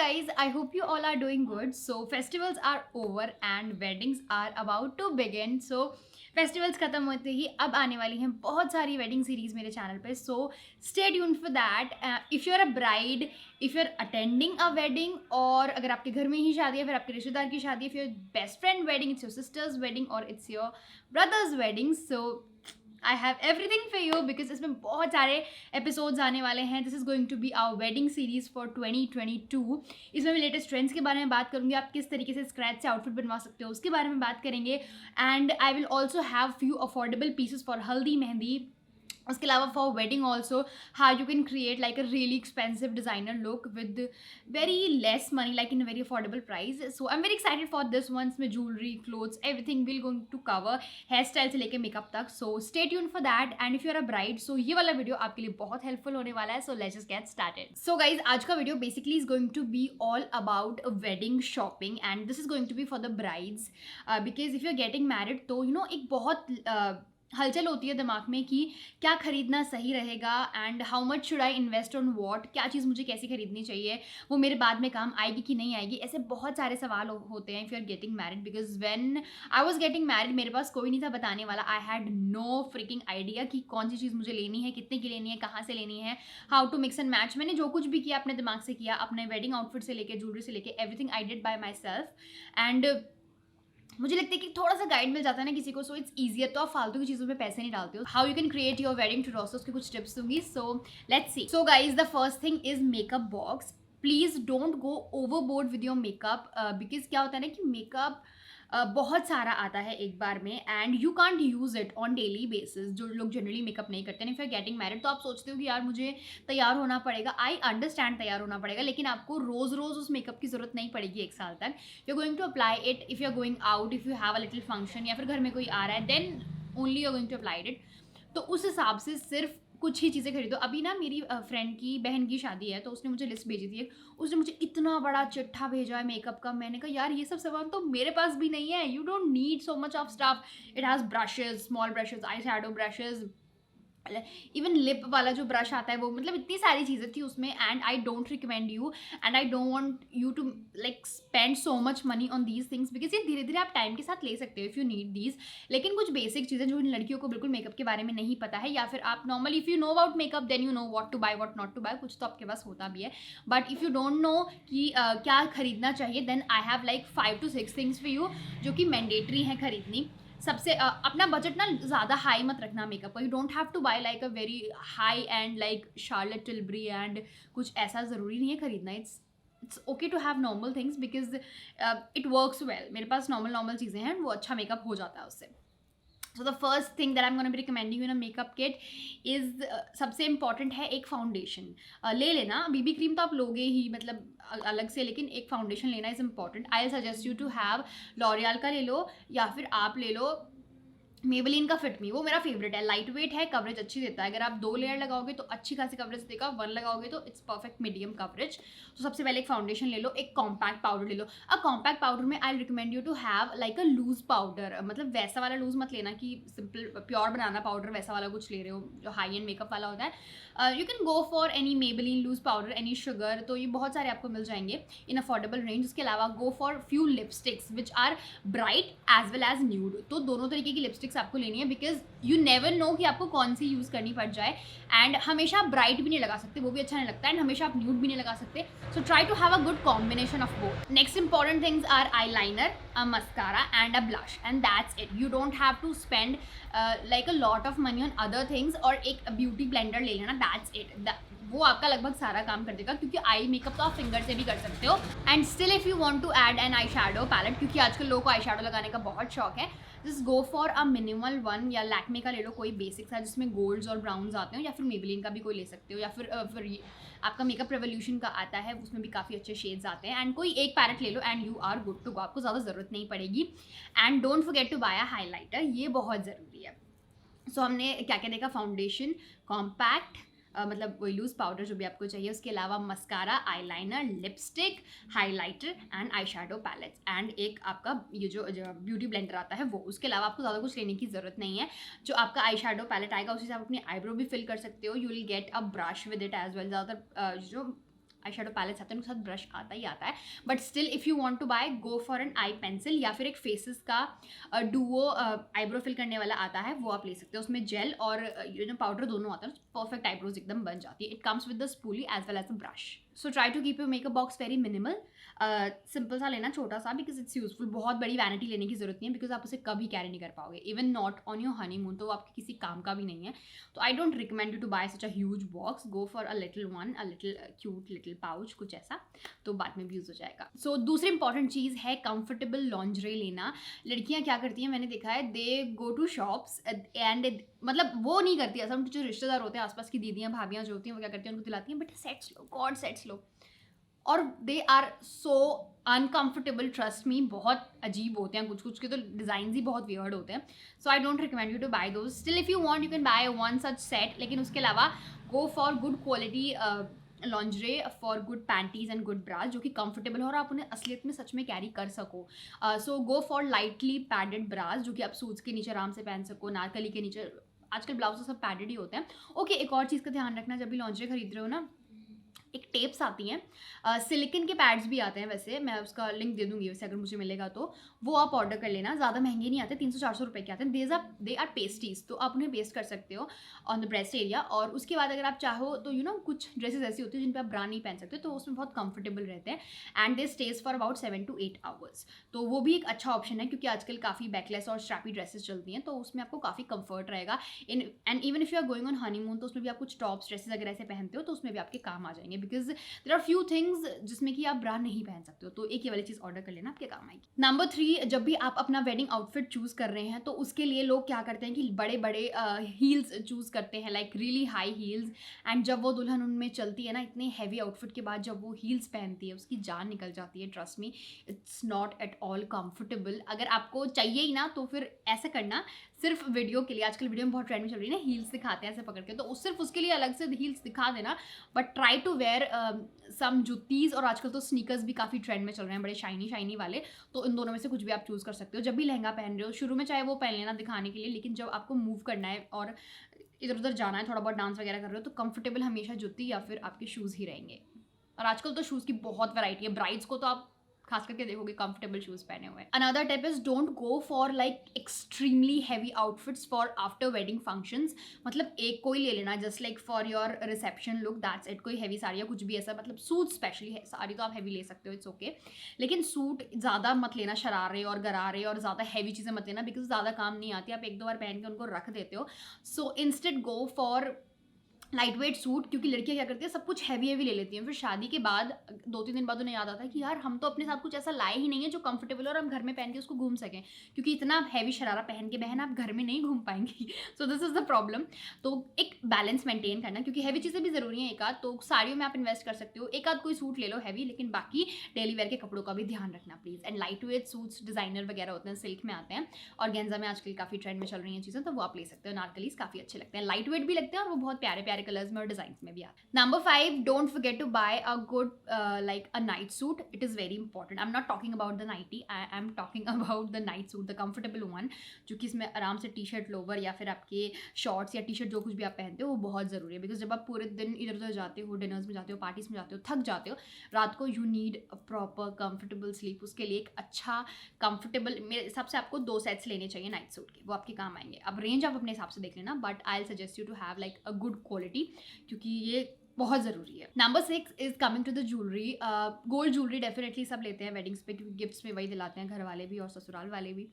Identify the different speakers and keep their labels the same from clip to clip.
Speaker 1: guys, I hope you all are doing good. So festivals are over and weddings are about to begin. So festivals खत्म होते ही अब आने वाली हैं बहुत सारी वेडिंग सीरीज मेरे चैनल पे. So stay tuned for that. If you're a bride, if you're attending a wedding, और अगर आपके घर में ही शादी है, फिर आपके रिश्तेदार की शादी है, if your best friend wedding, it's your sister's wedding or it's your brother's wedding. So I have everything for you because इसमें बहुत सारे एपिसोड्स आने वाले हैं. This is going to be our wedding series for 2022. इसमें मैं latest trends के बारे में बात करूंगी, आप किस तरीके से स्क्रैच से आउटफिट बनवा सकते हो उसके बारे में बात करेंगे. And I will also have few affordable pieces for haldi mehndi. उसके अलावा for wedding also how you can create like a really expensive designer look with very less money, like in a very affordable price. So I am very excited for this ones. में jewellery, clothes, everything will going to cover, hair style से लेकर makeup तक. So stay tune for that. And if you are a bride, सो ये वाला video आपके लिए बहुत helpful होने वाला है. So let's just get started. So guys, आज का video basically is going to be all about wedding shopping and this is going to be for the brides because if you are getting married तो you know एक बहुत हलचल होती है दिमाग में कि क्या खरीदना सही रहेगा and how much should I invest on what, क्या चीज़ मुझे कैसी खरीदनी चाहिए, वो मेरे बाद में काम आएगी कि नहीं आएगी. ऐसे बहुत सारे सवाल होते हैं if you are getting married. Because when I was getting married मेरे पास कोई नहीं था बताने वाला. I had no freaking idea कि कौन सी चीज़ मुझे लेनी है, कितने की लेनी है, कहाँ से लेनी है, how to mix and match. मैंने जो कुछ भी किया अपने दिमाग से किया, अपने वेडिंग आउटफिट से लेके ज्वेलरी से लेके everything I did bye my self. And मुझे लगता है कि थोड़ा सा गाइड मिल जाता है ना किसी को, सो इट्स ईजियर. तो आप फालतू की चीज़ों में पैसे नहीं डालते हो. How you can create your wedding tutorial, उसके कुछ टिप्स दूंगी. So let's see. So guys, the first thing is makeup box. Please don't go overboard with your makeup because क्या होता है ना कि मेकअप बहुत सारा आता है एक बार में and you can't use it on daily basis. जो लोग जनरली मेकअप नहीं करते हैं, if you are getting married तो आप सोचते हो कि यार मुझे तैयार होना पड़ेगा. आई अंडरस्टैंड तैयार होना पड़ेगा, लेकिन आपको रोज़ रोज़ उस मेकअप की ज़रूरत नहीं पड़ेगी एक साल तक. You are going to apply it if you are going out, if you have a little function या फिर घर में कोई आ रहा है, then only you are going to apply it. तो उस हिसाब से सिर्फ कुछ ही चीज़ें खरीदो. अभी ना मेरी फ्रेंड की बहन की शादी है तो उसने मुझे लिस्ट भेजी थी. उसने मुझे इतना बड़ा चिट्ठा भेजा है मेकअप का. मैंने कहा यार ये सब सामान तो मेरे पास भी नहीं है. You don't need so much of stuff. It has brushes, small brushes, eye shadow brushes, even lip वाला जो ब्रश आता है वो, मतलब इतनी सारी चीज़ें थी उसमें. And I don't recommend you and I don't want you to like spend so much money on these things because ये धीरे धीरे आप टाइम के साथ ले सकते हो इफ़ यू नीड दीज. लेकिन कुछ बेसिक चीज़ें जो इन लड़कियों को बिल्कुल मेकअप के बारे में नहीं पता है, या फिर आप normally if you know about makeup then you know what to buy what not to buy. कुछ तो आपके पास होता भी है, but if you don't know कि क्या खरीदना चाहिए, then I have like 5 to 6 things for you जो कि मैंडेटरी हैं खरीदनी. सबसे अपना बजट ना ज़्यादा हाई मत रखना मेकअप का. You don't have to buy like a very high end like Charlotte Tilbury and कुछ ऐसा ज़रूरी नहीं है खरीदना. It's okay to have normal things because it works well. मेरे पास नॉर्मल चीज़ें हैं, वो अच्छा मेकअप हो जाता है उससे. So the first thing that I am gonna be recommending in a makeup kit is सबसे इंपॉर्टेंट है एक फाउंडेशन. ले लेना. बीबी क्रीम तो आप लोगे ही मतलब अलग से, लेकिन एक फाउंडेशन लेना is important. I suggest you to have L'Oreal का ले लो या फिर आप ले लो मेबेलिन का फिट मी. वो मेरा फेवरेट है. लाइट वेट है, कवरेज अच्छी देता है. अगर आप 2 लेयर लगाओगे तो अच्छी खासी कवरेज देगा, 1 लगाओगे तो इट्स परफेक्ट मीडियम कवरेज. तो सबसे पहले एक फाउंडेशन ले लो, एक कॉम्पैक्ट पाउडर ले लो. अब कॉम्पैक्ट पाउडर में I recommend you to have like a loose powder. मतलब वैसा वाला लूज मत लेना कि सिंपल प्योर बनाना पाउडर वैसा वाला कुछ ले रहे हो जो हाई एंड मेकअप वाला होता है. You can go for any Maybelline loose powder, any Sugar. तो ये बहुत सारे आपको मिल जाएंगे इन अफोर्डेबल रेंज. उसके अलावा go for few lipsticks which are bright as well as nude. तो दोनों तरीके की लिपस्टिक्स आपको लेनी है बिकॉज यू नेवर नो कि आपको कौन सी यूज़ करनी पड़ जाए. एंड हमेशा आप ब्राइट भी नहीं लगा सकते, वो भी अच्छा नहीं लगता. एंड हमेशा आप न्यूड भी नहीं लगा सकते. So try to have a good combination of both. Next important things are eye liner, a mascara and a blush and that's it. You don't have to spend like a lot of money on other things. और एक beauty blender ले लेना, that's it. वो आपका लगभग सारा काम कर देगा क्योंकि आई मेकअप तो आप फिंगर से भी कर सकते हो. And still if you want to add an eye shadow palette, क्योंकि आजकल लोगों को आई शैडो लगाने का बहुत शौक है, just go for a minimal one. या लैक्मे का ले लो कोई बेसिक सा जिसमें गोल्ड्स और ब्राउन्स आते हो, या फिर मेबेलिन का भी कोई ले सकते हो, या फिर आपका मेकअप रेवोल्यूशन का आता है, उसमें भी काफ़ी अच्छे शेड्स आते हैं. एंड कोई एक पैलेट ले लो and you are good to go. आपको ज़्यादा ज़रूरत नहीं पड़ेगी. And don't forget to buy a highlighter, ये बहुत ज़रूरी है. सो हमने क्या क्या देखा? फाउंडेशन, कॉम्पैक्ट मतलब वही लूज पाउडर जो भी आपको चाहिए. उसके अलावा mascara, eyeliner, lipstick, highlighter and eye shadow palettes. And एक आपका ये जो ब्यूटी ब्लेंडर आता है वो. उसके अलावा आपको ज़्यादा कुछ लेने की ज़रूरत नहीं है. जो आपका आई शैडो पैलेट आएगा उसी से आप अपनी आईब्रो भी फिल कर सकते हो. You will get a brush with it as well. ज़्यादातर जो आई शेडो पैलेट्स आते हैं उनके साथ ब्रश आता ही आता है, but still if you want to buy go for an eye pencil, या फिर एक फेसेस का डुओ आईब्रो फिल करने वाला आता है, वो आप ले सकते हो। उसमें जेल और पाउडर दोनों आता है, परफेक्ट आईब्रोज एकदम बन जाती है। It comes with the spoolie as well as the brush. So try to keep your makeup box very minimal, simple सा लेना, छोटा सा, बिकॉज इट्स यूजफुल। बहुत बड़ी वैनिटी लेने की जरूरत नहीं है, बिकॉज आप उसे कभी कैरी नहीं कर पाओगे, even not on your honeymoon, तो वो आपके किसी काम का भी नहीं है। तो I don't recommend you to buy such a huge box, go for a little one, a little cute little pouch, कुछ ऐसा, तो बाद में भी यूज हो जाएगा। सो दूसरी इंपॉर्टेंट चीज़ है कंफर्टेबल लॉन्जरे लेना। लड़कियां क्या करती हैं, मैंने देखा है, दे गो टू शॉप्स एंड मतलब वो नहीं करती, असल में जो रिश्तेदार होते हैं, आसपास की दीदियां भाभियां जो होती हैं, वो क्या करती हैं, उनको दिलाती हैं, बट सेट्स लो, गॉड सेट्स लो, और they are so uncomfortable, trust me, बहुत अजीब होते हैं, कुछ कुछ के तो डिज़ाइन ही बहुत वियर्ड होते हैं। So I don't recommend you to buy those. Still if you want you can buy one such set, लेकिन उसके अलावा go for good quality lingerie, for good panties and good bras, जो कि comfortable हो और आप उन्हें असलियत में सच में कैरी कर सको। So go for lightly padded bras, जो कि आप सूट्स के नीचे आराम से पहन सको, नारकली के नीचे, आजकल ब्लाउज सब पैडेड ही होते हैं। ओके, एक और चीज़ का ध्यान रखना, जब भी लॉन्जरे खरीद रहे हो ना, एक टेप्स आती हैं, सिलिकन के पैड्स भी आते हैं, वैसे मैं उसका लिंक दे दूंगी वैसे अगर मुझे मिलेगा तो, वो आप ऑर्डर कर लेना। ज़्यादा महंगे नहीं आते, 300-400 रुपये के आते हैं। दे आर पेस्टीज, तो आप उन्हें पेस्ट कर सकते हो ऑन द ब्रेस्ट एरिया। और उसके बाद अगर आप चाहो तो कुछ ड्रेसेस ऐसी होती है जिन पर आप ब्रा नहीं पहन सकते, तो उसमें बहुत कंफर्टेबल रहते हैं, and they stage for about 7 to 8 hours. तो वो भी एक अच्छा ऑप्शन है, क्योंकि आजकल काफ़ी बैकलेस और स्ट्रैपी ड्रेसेस चलती हैं, तो उसमें आपको काफ़ी कंफर्ट रहेगा। And even if you are going on honeymoon, तो उसमें भी आप कुछ टॉप्स ड्रेसेस अगर ऐसे पहनते हो, तो उसमें भी आपके काम आ जाएंगे, because there are few things जिसमें कि आप ब्रा नहीं पहन सकते हो, तो एक ये वाली चीज़ ऑर्डर कर लेना, आपके काम आएगी। नंबर 3, जब भी आप अपना वेडिंग आउटफिट चूज़ कर रहे हैं, तो उसके लिए लोग क्या करते हैं कि बड़े बड़े हील्स चूज़ करते हैं, like really high heels, and जब वो दुल्हन उनमें चलती है ना, इतने हैवी आउटफिट के बाद जब वो हील्स पहनती है, उसकी जान निकल जाती है, trust me, it's not at all comfortable. अगर आपको चाहिए ही ना, तो फिर ऐसा करना, सिर्फ वीडियो के लिए, आजकल वीडियो में बहुत ट्रेंड में चल रही है ना, हील्स दिखाते हैं ऐसे पकड़ के, तो सिर्फ उसके लिए अलग से हील्स दिखा देना, बट ट्राई टू वेयर सम जुत्तीज, और आजकल तो स्नीकर्स भी काफ़ी ट्रेंड में चल रहे हैं, बड़े शाइनी शाइनी वाले, तो इन दोनों में से कुछ भी आप चूज़ कर सकते हो। जब भी लहंगा पहन रहे हो, शुरू में चाहे वो पहन लेना दिखाने के लिए, लेकिन जब आपको मूव करना है और इधर उधर जाना है, थोड़ा बहुत डांस वगैरह कर रहे हो, तो कंफर्टेबल हमेशा जुत्ती या फिर आपके शूज़ ही रहेंगे। और आजकल तो शूज़ की बहुत वैरायटी है, ब्राइड्स को तो आप खास करके देखोगे कंफर्टेबल शूज पहने हुए। Another tip is don't go for like extremely heavy outfits for after wedding functions. मतलब एक कोई ले लेना, just like for your reception look, that's it. कोई हैवी साड़ी या कुछ भी ऐसा, मतलब सूट स्पेशली है, साड़ी तो आप हैवी ले सकते हो, इट्स ओके, लेकिन सूट ज़्यादा मत लेना, शरारे और गरारे और ज़्यादा हैवी चीज़ें मत लेना, बिकॉज ज़्यादा काम नहीं आती, आप एक दो बार पहन के उनको रख देते हो। So instead go for light weight suit, क्योंकि लड़कियां क्या करती हैं, सब कुछ हैवी हैवी ले लेती हैं, फिर शादी के बाद 2-3 दिन बाद उन्हें याद आता है कि यार हम तो अपने साथ कुछ ऐसा लाए ही नहीं है जो कंफर्टेबल और हम घर में पहन के उसको घूम सकें, क्योंकि इतना हैवी शरारा पहन के बहन आप घर में नहीं घूम पाएंगी। So this is the problem. तो एक बैलेंस मेंटेन करना, क्योंकि हैवी चीज़ें भी ज़रूरी है। एक आध तो साड़ियों में आप इन्वेस्ट कर सकते हो, एक आध कोई सूट ले लो हैवी, लेकिन बाकी डेली वेयर के कपड़ों का भी ध्यान रखना please. And light weight suits designer वगैरह होते हैं, सिल्क में आते हैं, और गेंजा में आजकल काफ़ी ट्रेंड में चल रही हैं चीज़ें, तो वो आप ले सकते हो। नारकलीज काफ़ी अच्छे लगते हैं, लाइट वेट भी लगते हैं, और वो बहुत प्यारे प्यारे कलर्स में और डिजाइन में भी आता है। Number 5, don't forget to buy a good like a night suit. It is very important. I'm not talking about the nightie. I am talking about the night suit, the comfortable one, जो कि इसमें आराम से T shirt, lower या फिर आपके shorts या T shirt जो कुछ भी आप पहनते हो, वो बहुत ज़रूरी है। बिकॉज जब आप पूरे दिन इधर उधर जाते हो, डिनर्स में जाते हो, पार्टीज में जाते हो, थक जाते हो, रात को you need a proper comfortable sleep. उसके लिए एक अच्छा कंफर्टेबल, मेरे हिसाब से आपको 2 सेट्स लेने चाहिए नाइट सूट के, वो आपके काम आएंगे। अब रेंज आप अपने हिसाब से देख लेना, but I will suggest you to have like a good quality, क्योंकि ये बहुत ज़रूरी है। Number 6 is coming to the jewellery. Gold jewellery definitely सब लेते हैं वेडिंग्स पे, क्योंकि गिफ्ट्स में वही दिलाते हैं, घर वाले भी और ससुराल वाले भी।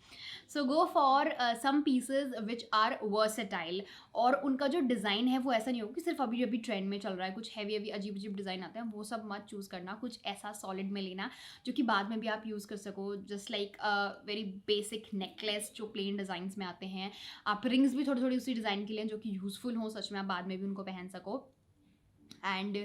Speaker 1: So go for some pieces which are versatile, और उनका जो डिज़ाइन है वो ऐसा नहीं होगा कि सिर्फ अभी अभी ट्रेंड में चल रहा है, कुछ हैवी हैवी अजीब अजीब डिज़ाइन आते हैं, वो सब मत चूज़ करना। कुछ ऐसा सॉलिड में लेना जो कि बाद में भी आप यूज़ कर सको, just like very basic necklace जो प्लेन डिज़ाइंस में आते हैं। आप रिंग्स भी थोड़ी थोड़ी उसी डिज़ाइन के लिए जो कि यूज़फुल हो सच में, आप बाद में भी उनको पहन सको। And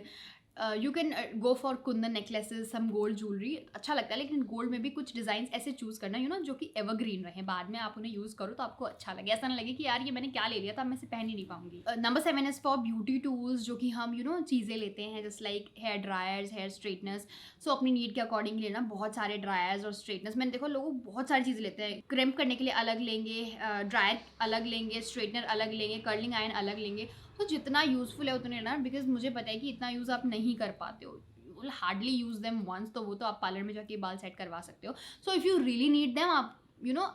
Speaker 1: you can go for kundan necklaces, some gold jewellery, अच्छा लगता है, लेकिन गोल्ड में भी कुछ डिज़ाइन ऐसे चूज़ करना जो कि एवरग्रीन रहे, बाद में आप उन्हें यूज़ करो तो आपको अच्छा लगे, ऐसा ना लगे कि यार ये मैंने क्या ले लिया था, मैं इसे पहन ही नहीं पाऊंगी। Number 7 is for beauty tools, जो कि हम चीज़ें लेते हैं, just like hair dryers, hair straighteners. So अपनी नीड के अकॉर्डिंग लेना, बहुत सारे ड्रायर्स और स्ट्रेटनर्स, मैंने देखो लोग बहुत सारी चीज़ें लेते हैं, क्रिम्प करने के लिए अलग लेंगे, ड्रायर अलग लेंगे, स्ट्रेटनर अलग लेंगे, कर्लिंग आयरन अलग लेंगे, तो जितना यूज़फुल है उतने ना, बिकॉज मुझे पता है कि इतना यूज़ आप नहीं कर पाते हो, will hardly use them once, तो वो तो आप पार्लर में जाके बाल सेट करवा सकते हो. So if you really need them, आप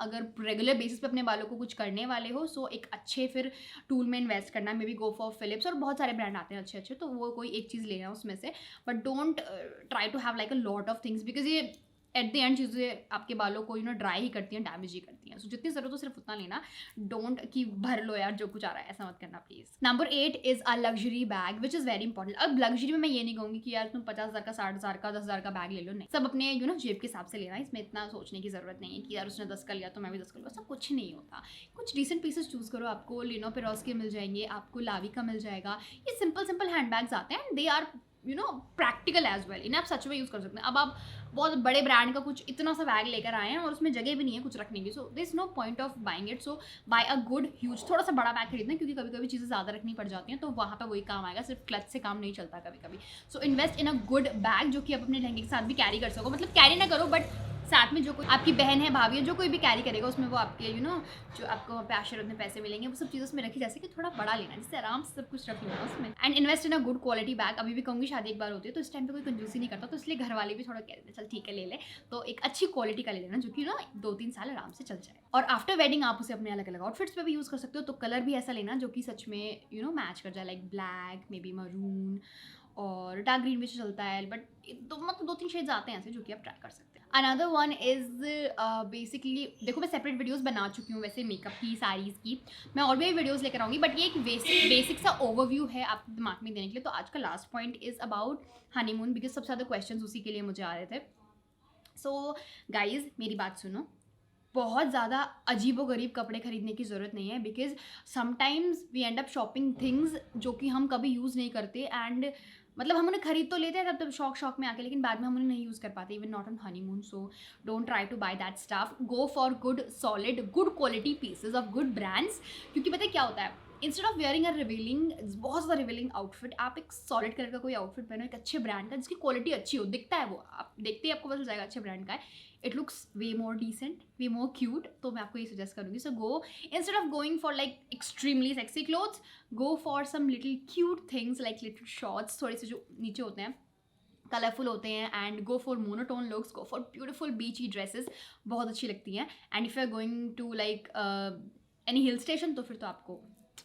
Speaker 1: अगर रेगुलर बेसिस पे अपने बालों को कुछ करने वाले हो, सो एक अच्छे फिर टूल में इन्वेस्ट करना, maybe go for Philips, और बहुत सारे ब्रांड आते हैं अच्छे अच्छे, तो वो कोई एक चीज़ लेना उसमें से. But don't try to have like a lot of things, because ये एट द एंड चीज़ें आपके बालों को ड्राई ही करती हैं, डैमेज ही करती हैं. सो जितनी ज़रूरत हो सिर्फ उतना लेना. डोंट कि भर लो यार जो कुछ आ रहा है, ऐसा मत करना please. Number 8 is a luxury bag, which is very important. अब लग्जरी में मैं ये नहीं कहूँगी कि यार तुम 50,000 का, 60,000 का, 10,000 का बैग ले लो. नहीं, सब अपने जेब के हिसाब से लेना. इसमें इतना सोचने की ज़रूरत नहीं है कि यार उसने 10 का लिया तो मैं भी 10 का लूँ. ऐसा कुछ नहीं होता. कुछ डिसेंट पीसेस चूज़ करो. आपको लिनो पेरोस के मिल जाएंगे, आपको लावी का मिल जाएगा. ये सिंपल हैंड बैग्स आते हैं and they are practical as well. इन्हें आप सच में यूज़ कर सकते हैं. अब आप बहुत बड़े ब्रांड का कुछ इतना सा बैग लेकर आए हैं और उसमें जगह भी नहीं है कुछ रखने की, so there is no point of buying it. So buy a good huge थोड़ा सा बड़ा बैग खरीदना, क्योंकि कभी कभी चीज़ें ज़्यादा रखनी पड़ जाती हैं, तो वहाँ पर वही काम आएगा. सिर्फ क्लच से काम नहीं चलता कभी कभी. So invest in a good bag जो कि आप अपने लहंगे के साथ भी कैरी कर सको. मतलब कैरी ना करो, बट साथ में जो कोई आपकी बहन है, भाभी है, जो कोई भी कैरी करेगा, उसमें वो आपके जो आपको वहाँ पे आशीर्वाद में पैसे मिलेंगे, वो सब चीज़ें उसमें रखी, जैसे कि थोड़ा बड़ा लेना, जिससे आराम से सब कुछ रख लेना उसमें. And invest in a good quality bag. अभी भी कहूँगी शादी एक बार होती है, तो इस टाइम पे कोई कंजूसी नहीं करता, तो इसलिए घर वाले भी थोड़ा कह देते हैं चल ठीक है ले ले. तो एक अच्छी क्वालिटी का ले लेना, जो कि 2-3 साल आराम से चल जाए. और आफ्टर वेडिंग आप उसे अपने अलग अलग आउटफिट्स पे भी यूज़ कर सकते हो. तो कलर भी ऐसा लेना जो कि सच में मैच कर जाए, like black, may be maroon, और डार्क ग्रीन भी चलता है, बट मतलब 2-3 शेड्स आते हैं ऐसे जो कि आप ट्राई कर सकते हैं. अनदर वन इज़ बेसिकली, देखो मैं सेपरेट वीडियोस बना चुकी हूँ वैसे मेकअप की, साड़ीज़ की. मैं और भी वीडियोस लेकर आऊँगी, बट ये एक बेसिक सा ओवरव्यू है आपके दिमाग में देने के लिए. तो आज का last point is about honeymoon, because सबसे ज़्यादा क्वेश्चन उसी के लिए मुझे आ रहे थे. सो गाइज मेरी बात सुनो, बहुत ज़्यादा अजीबोगरीब कपड़े खरीदने की ज़रूरत नहीं है, because sometimes we end up shopping things जो कि हम कभी यूज़ नहीं करते. एंड मतलब हम उन्हें खरीद तो लेते हैं तब शौक में आके, लेकिन बाद में हम उन्हें नहीं यूज़ कर पाते, even not on honeymoon. So don't try to buy that stuff. Go for good solid good quality pieces of good brands. क्योंकि पता है क्या होता है, instead of wearing a revealing, बहुत ज़्यादा रिवीलिंग आउटफिट, आप एक सॉलिड कलर का कोई आउटफिट पहनो, एक अच्छे ब्रांड का जिसकी क्वालिटी अच्छी हो, दिखता है वो, आप देखते ही आपको पता चल जाएगा अच्छे ब्रांड का है. It looks way more decent, way more cute. तो मैं आपको ये सजेस्ट करूँगी. So go, instead of going for like extremely sexy clothes, go for some little cute things like little shorts, थोड़े से जो नीचे होते हैं कलरफुल होते हैं. And go for monotone looks, go for beautiful beachy dresses, बहुत अच्छी लगती हैं. And if you are going to like any hill station, तो फिर तो आपको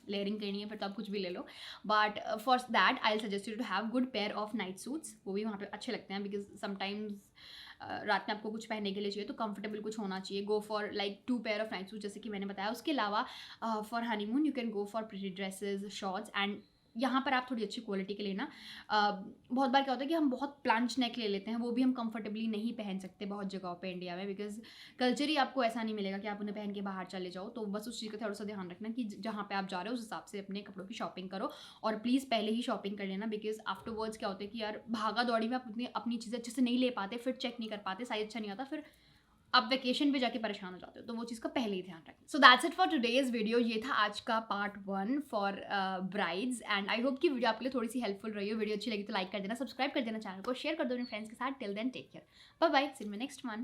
Speaker 1: लेयरिंग करनी है, फिर तो आप कुछ भी ले लो. But for that I suggest you to have good pair of night suits. वो भी वहाँ पे अच्छे लगते हैं, बिकॉज समटाइम्स रात में आपको कुछ पहनने के लिए चाहिए, तो कंफर्टेबल कुछ होना चाहिए. Go for like 2 pair of night suit, जैसे कि मैंने बताया. उसके अलावा for honeymoon you can go for pretty dresses, shorts. And यहाँ पर आप थोड़ी अच्छी क्वालिटी के लेना. बहुत बार क्या होता है कि हम बहुत प्लांच नेक ले लेते हैं, वो भी हम कंफर्टेबली नहीं पहन सकते बहुत जगहों पे इंडिया में, बिकॉज कल्चर ही आपको ऐसा नहीं मिलेगा कि आप उन्हें पहन के बाहर चले जाओ. तो बस उस चीज़ का थोड़ा सा ध्यान रखना कि जहाँ पे आप जा रहे हो उस हिसाब से अपने कपड़ों की शॉपिंग करो. और प्लीज़ पहले ही शॉपिंग कर लेना, बिकॉज आफ्टरवर्ड्स क्या होता है कि यार भागा दौड़ी में आप अपनी चीज़ें अच्छे से नहीं ले पाते, फिर चेक नहीं कर पाते, साइज अच्छा नहीं आता, फिर आप वेकेशन पे जाके परेशान हो जाते हो. तो वो चीज़ का पहले ही ध्यान रखें. So that's it for today's video. ये था आज का part 1 for brides. And I hope कि वीडियो आपके लिए थोड़ी सी हेल्पफुल रही हो. वीडियो अच्छी लगी तो लाइक कर देना, सब्सक्राइब कर देना चैनल को, शेयर कर दो अपने फ्रेंड्स के साथ. Till then take care, bye bye, see you in my next one.